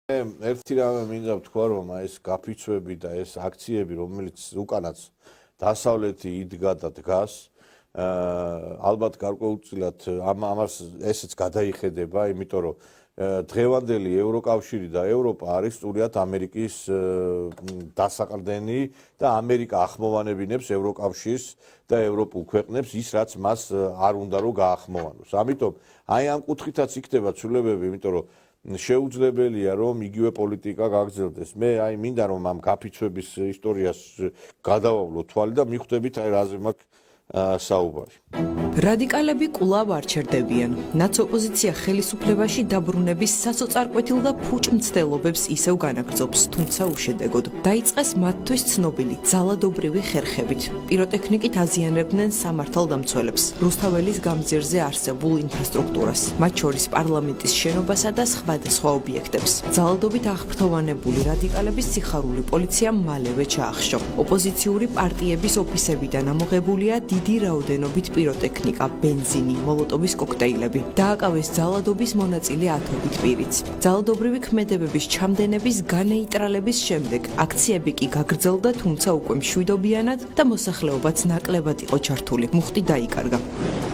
ერთი რამე მინდა ვთქვა, რომ ეს გაფიცვები და ეს აქციები, რომელიც უკანაც დასავლეთი იდგა და დგას, ალბათ გარკვეულწილად ამას ესეც გადაიხედება, იმიტომ რომ დღევანდელი ევროკავშირი და ევროპა არის სწორედ ამერიკის დასაყრდენი და ამერიკა ახმოვანებინებს ევროკავშირს და ევროპულ ქვეყნებს ის რაც მას არ უნდა რომ გაახმოვანოს. ამიტომ აი ამ კუთხითაც იქნება ცვლილებები, იმიტომ რომ შეუძლებელია რომ იგივე პოლიტიკა გაგრძელდეს. მე აი მინდა რომ ამ გაფიცვების ისტორიას გადავავლო თვალი და მიხვდებით აი რაზე მაქვს საუბარი. რადიკალები კვლავ არ ჩერდებიან. ნაცოპოზიცია ხელისუფლებაში დაბრუნების სასოწარკვეთილ და ფუჭ მცდელობებს ისევ განაგრძობს, თუმცა უშედეგოდ. დაიწყეს მათთვის ცნობილი ძალადობრივი ხერხებით. პიროტექნიკით აზიანებდნენ სამართალდამცველებს, რუსთაველის გამზირზე არსებულ ინფრასტრუქტურას, მათ შორის პარლამენტის შენობასა და სხვადასხვა ობიექტებს. ძალადობით აღფრთოვანებული რადიკალების სიხარული პოლიციამ მალევე ჩაახშო. ოპოზიციური პარტიების ოფისებიდან ამოღებულია დიდი რაოდენობით პიროტექნიკა, ბენზინი, მოლოტოვის კოქტეილები. დააკავეს ძალადობის მონაწილე ათობით პირიც. ძალადობრივი ქმედებების ჩამდენების განეიტრალების შემდეგ აქციები კი გაგრძელდა, თუმცა უკვე მშვიდობიანად და მოსახლეობაც ნაკლებად იყო ჩართული. მუხტი დაიკარგა.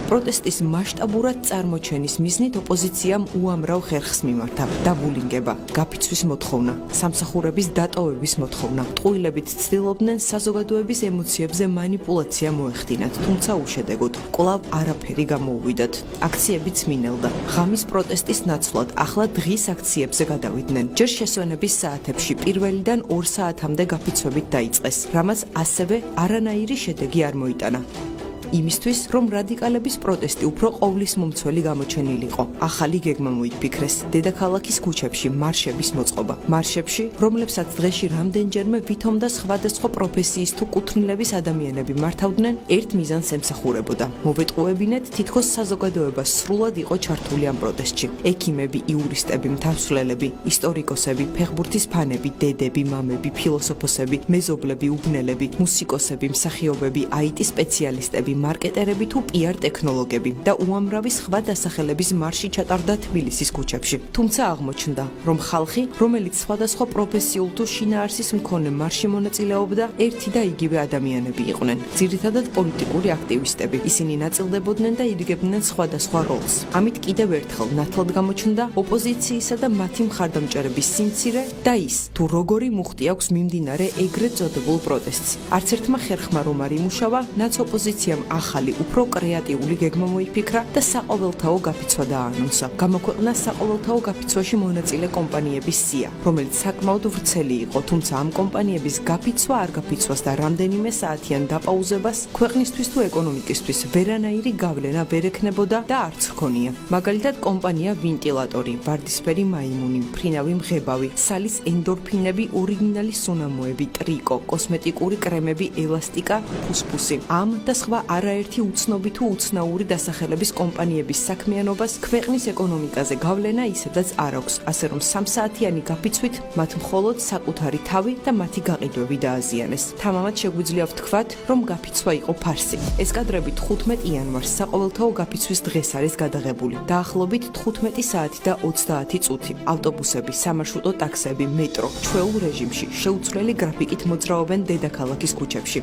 პროტესტის მასშტაბურად წარმოჩენის მიზნით ოპოზიციამ უამრავ ხერხს მიმართა. დაბულინგება, გაფიცვის მოთხოვნა, სამსახურების დატოვების მოთხოვნა. ტყუილებით ცდილობდნენ საზოგადოების ემოციებზე манипуляცია მოეხდინათ, თუმცა უშედეგოდ. კვლავ არაფერი გამოუვიდათ. აქციებიც მინელდა. ღამის პროტესტის ნაცვლად ახლა დღის აქციებზე გადავიდნენ. ჯერ შესვენების საათებში პირველიდან 2 საათამდე გაფიცვებით დაიწყეს, რამაც ასევე არანაირი შედეგი არ მოიტანა. იმისთვის, რომ რადიკალების პროტესტი უფრო ყოვლისმომცველი გამოჩენილიყო. ახალი გეგმა მოიფიქრეს დედაქალაქის ქუჩებში მარშების მოწყობა. მარშებში, რომლებსაც დღეში რამდენჯერმე ვითომ და სხვადასხვა პროფესიის თუ კუთვნილების ადამიანები მართავდნენ, ერთ მიზანს ემსახურებოდა. მოვეტყუებინეთ, თითქოს საზოგადოება სრულად იყო ჩართული ამ პროტესტში. ექიმები, იურისტები, მთავსვლელები, ისტორიკოსები, ფეხბურთის ფანები, დედები, მამები, ფილოსოფოსები, მეზობლები, უბნელები, მუსიკოსები, მსახიობები, IT სპეციალისტები, მარკეტერები თუ PR ტექნოლოგები და უამრავი სხვა დასახელების მარში ჩატარდა თბილისის ქუჩებში. თუმცა აღმოჩნდა, რომ ხალხი, რომელიც სხვადასხვა პროფესიულ თუ შინაარსის მქონე მარში მონაწილეობდა, ერთი და იგივე ადამიანები იყვნენ. ძირითადად პოლიტიკური აქტივისტები. ისინი ნაწილდებოდნენ და იდგებდნენ სხვადასხვა როლს. ამით კიდევ ერთხელ ნათლად გამოჩნდა ოპოზიციისა და მათი მხარდამჭერების სიმცირე და ის, თუ როგორი მუხტი აქვს მიმდინარე ეგრეთ წოდებულ პროტესტს. არც ერთმა ხერხმა რომ არ იმუშავა, ნაცოპოზიციამ ახალი, უფრო კრეატიული გეგმა მოიფიქრა და საყოველთაო გაფიცვა დააანონსა. გამოქვეყნა საყოველთაო გაფიცვაში მონაწილე კომპანიების სია, რომელიც საკმაოდ ვრცელი იყო, თუმცა ამ კომპანიების გაფიცვა არ გაფიცვას და რამდენიმე საათიან დაპაუზებას ქვეყნისთვის თუ ეკონომიკისთვის ვერანაირი გავლენა ვერ ექნებოდა და არც ჰქონია. მაგალითად, კომპანია ვენტილატორი, ვარდისფერი მაიმუნი, მფრინავი მღებავი, სალის ენდორფინები, ორიგინალი სუნამოები, ტრიკო, კოსმეტიკური კრემები, ელასტიკა, ფუსფუსი. ამ და სხვა არაერთი უცნობი თუ უცნაური დასახელების კომპანიების საქმიანობას ქვეყნის ეკონომიკაზე გავლენა ისედაც არ აქვს, ასე რომ 3 საათიანი გაფიცვით მათ მხოლოდ საკუთარი თავი და მათი გაყიდვები დააზიანეს. თამამად შეგვიძლია ვთქვათ, რომ გაფიცვა იყო ფარსი. ეს კადრები 15 იანვარს საყოველთაო გაფიცვის დღეს არის გადაღებული. დაახლოებით 15 საათი და 30 წუთი. ავტობუსები, სამარშრუტო ტაქსები, მეტრო ჩვეულ რეჟიმში შეუცვლელი გრაფიკით მოძრაობენ დედაქალაქის ქუჩებში.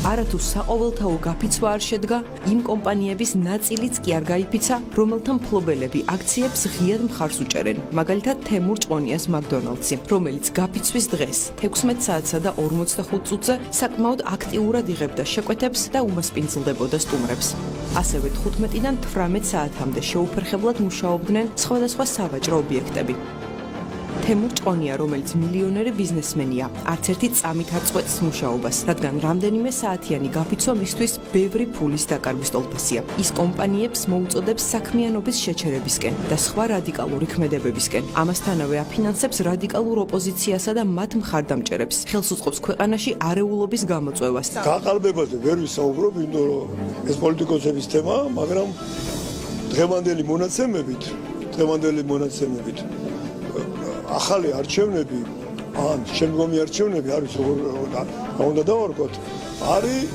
არათუ საყოველთაო გაფიცვა არ შედგა, იმ კომპანიების ნაწილიც კი არ გაიფიცა, რომელთა მფლობელები აქციებს ღიად მხარს უჭერენ. მაგალითად, თემურ ჭყონიას მაკდონალდსი, რომელიც გაფიცვის დღეს 16 საათსა და 45 წუთზე საკმაოდ აქტიურად იღებდა შეკვეთებს და უმასპინძლდებოდა სტუმრებს. ასევე 15-დან 18 საათამდე შეუფერხებლად მუშაობდნენ სხვადასხვა სავაჭრო ობიექტები. თემურ ჭყონია, რომელიც მილიონერი ბიზნესმენია, არც ერთი წამით არ წყვეტს მუშაობას, რადგან რამდენიმე საათიანი გაფიცვა მისთვის ბევრი ფულის დაკარგვის ტოლფასია. ის კომპანიებს მოუწოდებს საქმიანობის შეჩერებისკენ და სხვა რადიკალური ქმედებებისკენ. ამასთანავე აფინანსებს რადიკალურ ოპოზიციასა და მათ მხარდამჭერებს. ხელს უწყობს ქვეყანაში არეულობის გამოწვევას. გაყალბებაზე ვერ ვისაუბრობ, იმიტომ რომ ეს პოლიტიკოსების თემაა, მაგრამ დღევანდელი მონაცემებით ახალი არჩევნები, ან შემდგომი არჩევნები არის როგორ უნდა დავარქოთ, არის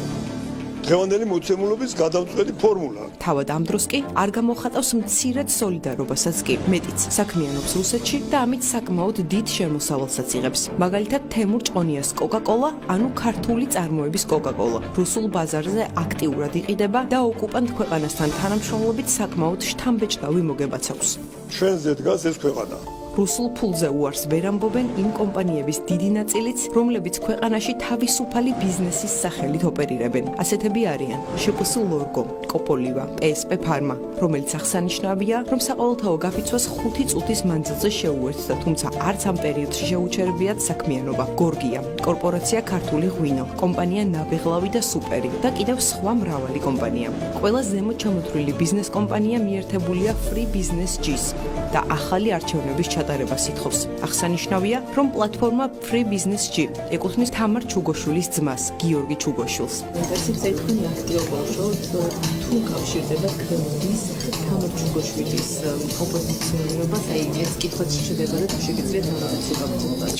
დღევანდელი მოცემულობის გადამწყვეტი ფორმულა. თავად ამ დროს კი არ გამოხატავს მცირედ სოლიდარობასაც კი, მეტიც საქმიანობს რუსეთში და ამით საკმაოდ დიდ შემოსავალსაც იღებს. მაგალითად, თემურ ჭყონიას კოკა-კოლა, ანუ ქართული წარმოების კოკა-კოლა, რუსულ ბაზარზე აქტიურად იყიდება და ოკუპანტ ქვეყანასთან თანამშრომლობით საკმაოდ შთამბეჭდავი მოგებაც აქვს. ჩვენზე დგას ეს ქვეყანა. რუსულ ფულზე უარს ვერ ამბობენ იმ კომპანიების დიდი ნაწილიც, რომლებიც ქვეყანაში თავისუფალი ბიზნესის სახელით ოპერირებენ. ასეთები არიან შპს ლორგო, კოპოლივა, PSP ფარმა, რომელიც აღსანიშნავია, რომ საყოველთაო გაფიცვას 5 წუთის მანძილზე შეუერთდა, თუმცა არც ამ პერიოდში შეუჩერებიათ საქმიანობა. გორგია, კორპორაცია ქართული ღვინო, კომპანია ნაბეღლავი და სუპერი და კიდევ სხვა მრავალი კომპანია. ყველა ზემოთ ჩამოთვლილი ბიზნეს კომპანია მიერთებულია Free Business G-ს და ახალი არჩევნების ჩატარებას ითხოვს. აღსანიშნავია, რომ პლატფორმა Free Business G ეკუთვნის თამარ ჩუგოშვილის ძმას, გიორგი ჩუგოშვილს. ვერსიის ეთქონი აქტიობაშოთ თუ კავშირდება ქემის თამარ ჩუგოშვილის ოპოზიციონირებას, აი ეს კითხვაც შედებოდა თუ შეგიძლიათ ამბობთ.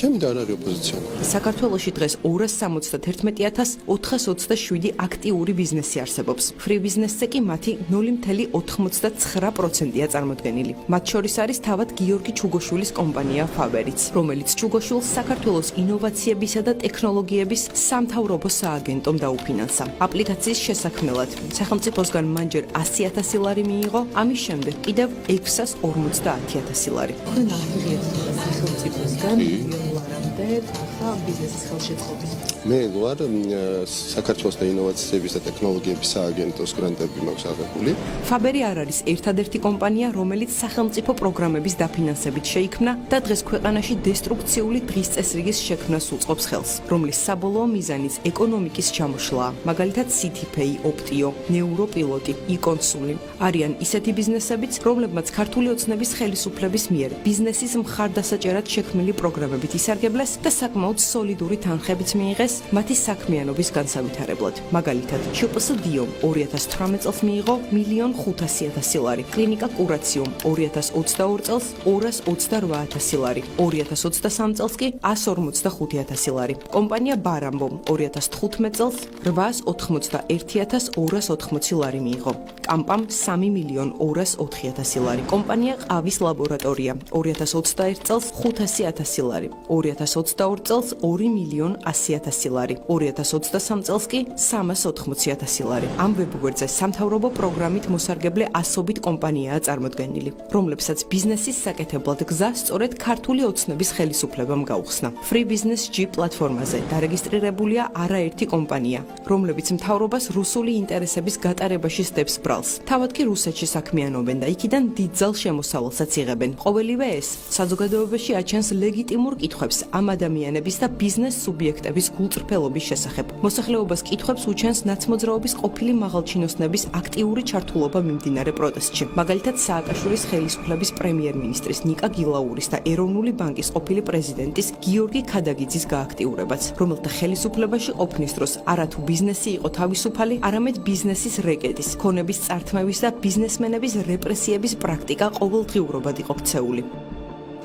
ჩემი და არ არის ოპოზიციონერი. საქართველოში დღეს 271,427 აქტიური ბიზნესი არსებობს. Free Business-ზე კი მათი 0,99%-ია წარმოდგენილი. მათ შორის არის თავად გიორგი ჩუგოშვილის კომპანია Faberits, რომელიც ჩუგოშვილს საქართველოს ინოვაციებისა და ტექნოლოგიების სამთავრობო სააგენტომ დაუფინანსა. აპლიკაციის შესაქმნელად სახელმწიფოსგან მან ჯერ 100,000 ლარი მიიღო, ამის შემდეგ კიდევ 650,000 ლარი. თქვენ აღიარეთ სახელმწიფოსგან მილიონ ლარამდე ახლა ბიზნესის ხელშეწყობის. მე ვარ საქართველოს და ინოვაციების და ტექნოლოგიების სააგენტოს გრანტები მაქვს აღებული. Faberi არ არის ერთადერთი კომპანია, რომელიც სახელმწიფო პროგრამების დაფინანსებით შეიქმნა და დღეს ქვეყანაში დესტრუქციული დღის წესრიგის შექმნას უწყობს ხელს, რომლის საბოლოო მიზანიც ეკონომიკის ჩამოშლაა. მაგალითად, CityPay, Optio, Neuropilot, e-Consuli არიან ისეთი ბიზნესებიც, რომლებმაც ქართული ოცნების ხელისუფლების მიერ ბიზნესის მხარდასაჭერად შექმნილი პროგრამებით ისარგებლეს და საკმაოდ სოლიდური თანხებიც მიიღეს მათი საქმიანობის განსავითარებლად. მაგალითად, შპს დიომ 2018 წელს მიიღო 1,500,000 ლარი, კლინიკა კურაციო 2022 წელს 228,000 ლარი, 2023 წელს კი 145,000 ლარი. კომპანია ბარამბო 2015 წელს 881,280 ლარი მიიღო. კამპამ 3,204,000 ლარი. კომპანია ყავის ლაბორატორია 2021 წელს 500,000 ლარი, 2022 წელს 2,100,000 ლარი, 2023 წელს კი 380,000 ლარი. ამ ვებგვერდზე სამთავრობო პროგრამით მოსარგებლე ასობით კომპანიაა წარმოდგენილი, რომლებსაც ბიზნესის საკეთებლად გზა სწორედ ქართული ოცნების ხელისუფლებამ გაუხსნა. Free Business G პლატფორმაზე დარეგისტრირებულია არაერთი კომპანია, რომლებიც მთავრობას რუსული ინტერესების გატარებაში სდებს ბრალს. თავად კი რუსეთში საქმიანობენ და იქიდან დიდძალ შემოსავალსაც იღებენ. ყოველივე ეს საზოგადოებაში აჩენს ლეგიტიმურ კითხვებს ამ ადამიანების და ბიზნეს სუბიექტების გულწრფელობის შესახებ. მოსახლეობას კითხვებს უჩენს ნაცმოძრაობის ყოფილი მაღალჩინოსნების აქტიური ჩართულობა მიმდინარე პროტესტში. მაგალითად, სააკაშვილის ხელისუფლების პრემიერ-მინისტრის ნიკა გილაურის და ეროვნული ბანკის ყოფილი პრეზიდენტის გიორგი ქადაგიძის გააქტიურებაც, რომელთა ხელისუფლებაში ყოფნის დროს არათუ ბიზნესი იყო თავისუფალი, არამედ ბიზნესის რეკეტის, ქონების წართმევის და ბიზნესმენების რეპრესიების პრაქტიკა ყოველდღიურობად იყო ქცეული.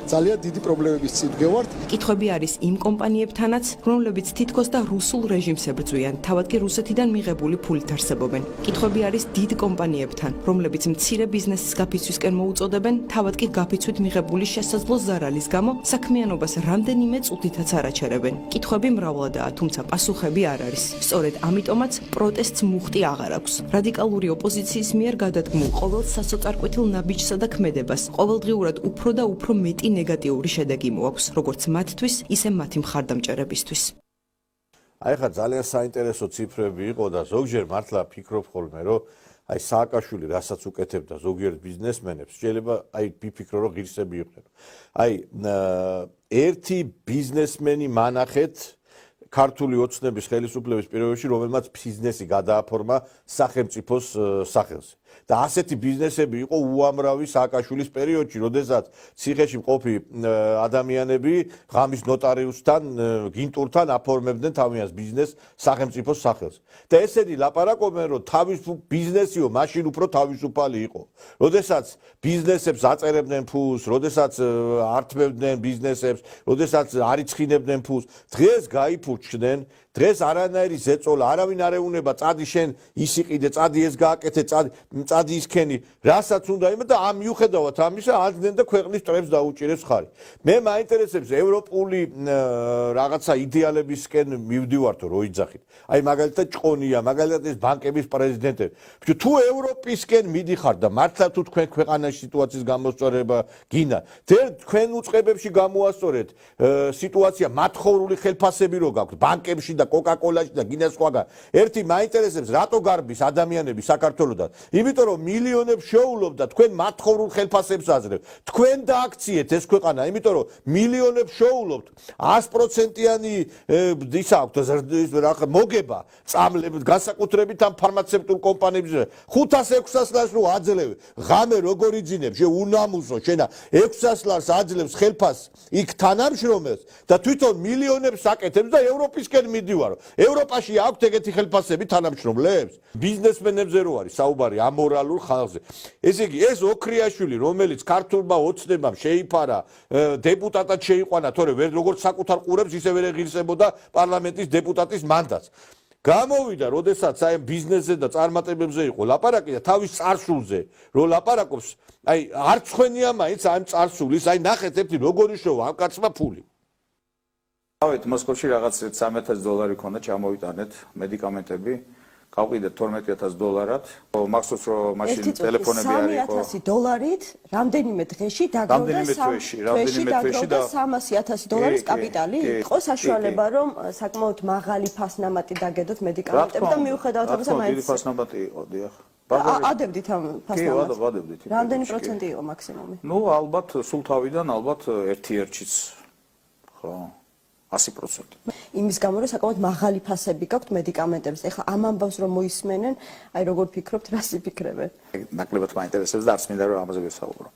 ძალიან დიდი პრობლემების წინ ვგევართ. კითხვები არის იმ კომპანიებთანაც, რომლებიც თითქოს და რუსულ რეჟიმს ებრძვიან, თავად კი რუსეთიდან მიღებული ფულით არსებობენ. კითხვები არის დიდ კომპანიებთან, რომლებიც მცირე ბიზნესის გაფიცვისკენ მოუწოდებენ, თავად კი გაფიცვით მიღებული შესაძლო ზარალის გამო საქმიანობას რამდენიმე წუთითაც არაჩერებენ. კითხვები მრავლადაა, თუმცა პასუხები არ არის. სწორედ ამიტომაც პროტესტს მუხტი აღარ აქვს. რადიკალური ოპოზიციის მიერ გადადგმულ ყოველ სასოწარკვეთილ ნაბიჯსა და ქმედებას ყოველდღიურად უფრო და უფრო მეტი ნეგატიური შედეგი მოაქვს, როგორც მათთვის, ისე მათი მხარდამჭერებისთვის. აი ხა ძალიან საინტერესო ციფრები იყო და ზოგჯერ მართლა ფიქრობ ხოლმე, რომ აი სააკაშვილი რასაც უკეთებდა ზოგიერთ ბიზნესმენებს, შეიძლება აი ვიფიქრო, რომ ღირსები იყვნენ. აი ერთი ბიზნესმენი მანახეთ ქართული ოცნების ხელისუფლების პირობებში, რომელმაც ბიზნესი გადააფორმა სახელმწიფოს სახელზე. და ასეთი ბიზნესები იყო უამრავი სააკაშვილის პერიოდში, როდესაც ციხეში მყოფი ადამიანები ღამის ნოტარიუსთან, გინტურთან აფორმებდნენ თავიანთ ბიზნესს სახელმწიფოს სახელზე. და ესენი ლაპარაკობენ, რომ თავისუფალ ბიზნესიო, მაშინ უფრო თავისუფალი იყო. როდესაც ბიზნესებს აწერებდნენ ფულს, როდესაც ართმევდნენ ბიზნესებს, როდესაც არიცხინებდნენ ფულს, დღეს გაიფურჩნენ დღეს არანაირი ზეწოლა, არავინ არ ეუნება წადი შენ ის იყიდე, წადი ეს გააკეთე, წადი ისქენი, რასაც უნდა იმედ და ამ მიუხედავად ამისა ადგენენ და ქვეყნის წრებს დაუჭირეს ხარი. მე მაინტერესებს ევროპული რაღაცა იდეალებისკენ მივდივართო რო იძახით. აი მაგალითად ჭყონია, მაგალითად ეს ბანკების პრეზიდენტები. თუ ევროპისკენ მიდიხარ და მართლა თუ თქვენ ქვეყანაში სიტუაციის გამოსწორება გინდა, თქვენ უწყებებში გამოასწორეთ სიტუაცია მათხოვრული ხელფასები რო გაქვთ ბანკებში და კოკაკოლაში და გინდა სხვაგან. ერთი მაინტერესებს რატო გარბის ადამიანები საქართველოსთან? იმიტომ რომ მილიონებს შეულობ და თქვენ მათხოვრულ ხელფასებს აძლევთ. თქვენ დააქციეთ ეს ქვეყანა, იმიტომ რომ მილიონებს შეულობთ 100%-იანი ის აქვს მოგება წამლებს განსაკუთრებით ამ ფარმაცევტულ კომპანიებზე 500-600 ლარს რო აძლევ ღამე როგორ იძინებ შე უნამუსო შენა 600 ლარს აძლევს ხელფასს იქ თანამშრომელს და თვითონ მილიონებს აკეთებს და ევროპისკენ მიდივარო. ევროპაში აქვთ ეგეთი ხელფასები თანამშრომლებს? ბიზნესმენებზე რო არის საუბარი ამორალურ ხალხზე. ესე იგი ეს ოქრიაშვილი რომელიც ქართულმა ოცნებამ შეიფარა დეპუტატად შეიყვანა, თორე ვერ როგორც საკუთარ ყურებს ისე ვერ ეღირსებოდა პარლამენტის დეპუტატის მანდატს. გამოვიდა, როდესაც აი ბიზნესზე და წარმატებებზე იყო ლაპარაკი და თავის წარსულზე რო ლაპარაკობს, აი არ ცხენია მაინც ამ წარსულის, აი ნახეთ ერთი როგორი შოვა ამ კაცმა ფული. ავეთ მოსკოვში რაღაც $13,000 ქონდა ჩამოვიტანეთ მედიკამენტები, გავყიდეთ $12,000, მახსოვს რომ მაშინ ტელეფონები არ იყო. $3,000 რამდენიმე დღეში დაგროვდა $300,000 და $300,000 კაპიტალი იყო საშუალება რომ საკმაოდ მაღალი ფასნამატი დაგედოთ მედიკამენტები და მიუხედავად ამისა მაინც დიდი ფასნამატი იყო, დიახ. ადებდით ამ ფასნამატს. ვადებდით. რამდენი პროცენტი იყო მაქსიმუმი? ნუ ალბათ სულ თავიდან ალბათ ერთ-ერთშიც ხო 100%. იმის გამო რომ საკმაოდ მაღალი ფასები გაქვთ მედიკამენტებს. ეხლა ამ ამბავს რომ მოისმენენ, აი როგორ ფიქრობთ, რას იფიქრებენ? ნაკლებად მაინტერესებს და არც მინდა რომ ამაზე ვესაუბრო.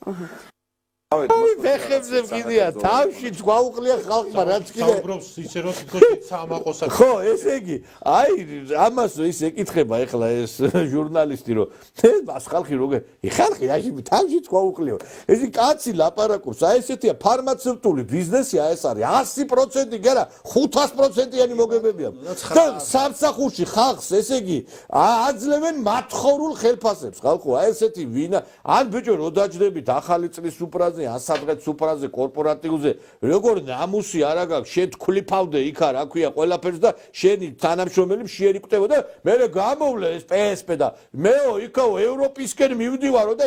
ფეხებზე ვკიდია, თავშიც გვაუყლია ხალხმა, რაც კიდე საუბრობს ისე რომ თვითონ საამაყოსა. ხო, ესე იგი, აი ამას ის ეკითხება ეხლა ეს ჟურნალისტი, რომ ეს მას ხალხი როგორ ხალხი აი თავშიც გვაუყლიო. ეს კაცი ლაპარაკობს, აი ესეთია ფარმაცევტული ბიზნესი, აი ეს არის 100% გერა 500%-იანი მოგებებია. და სამსახურში ხალხს, ესე იგი, აძლევენ მათხოვრულ ხელფასებს, ხალხო, აი ესეთი ვინა, ან ბიჭო რო დაჯდებით ახალი წლის სუპრაზე ასადღეთ სუფრაზე კორპორატიულზე როგორ ნამუსი არა გაქვს შენ თქლიფავდე იქ რა ქვია ყველაფერს და შენი თანამშრომელი მშიერი კვდება და მე გამოვლე ეს PSP და მეო იქაო ევროპისკენ მივდივარო და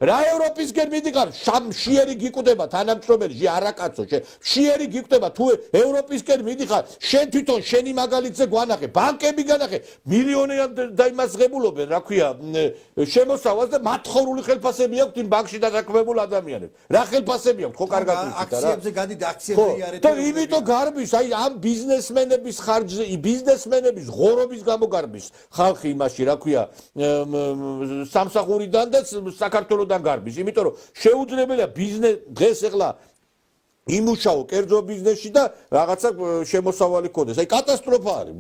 რა ევროპისკენ მიდიხარ მშიერი გიკვდება თანამშრომელი ჟი არა კაცო შენ მშიერი გიკვდება თუ ევროპისკენ მიდიხარ შენ თვითონ შენი მაგალითზე გვანახე ბანკები განახე მილიონიან დაიმასღებულობენ რა ქვია შემოსავალს და მათხოვრული ხელფასები აქვთ იმ ბანკში დათაქმებულ ადამიანებს რა ხელფასები აქვს ხო კარგად ვიცით რა აქციებზე გადიდა აქციებზე იარეთ და იმიტომ გარბის აი ამ ბიზნესმენების ხარჯზე ბიზნესმენების ღორობის გამო გარბის ხალხი იმაში რა ქვია სამსახურიდან და საქართველოსთან გარბის იმიტომ რომ შეუძლებელია ბიზნეს დღეს ეხლა იმუშაო კერძო ბიზნესში და რაღაცა შემოსავალი ქონდეს აი კატასტროფა არის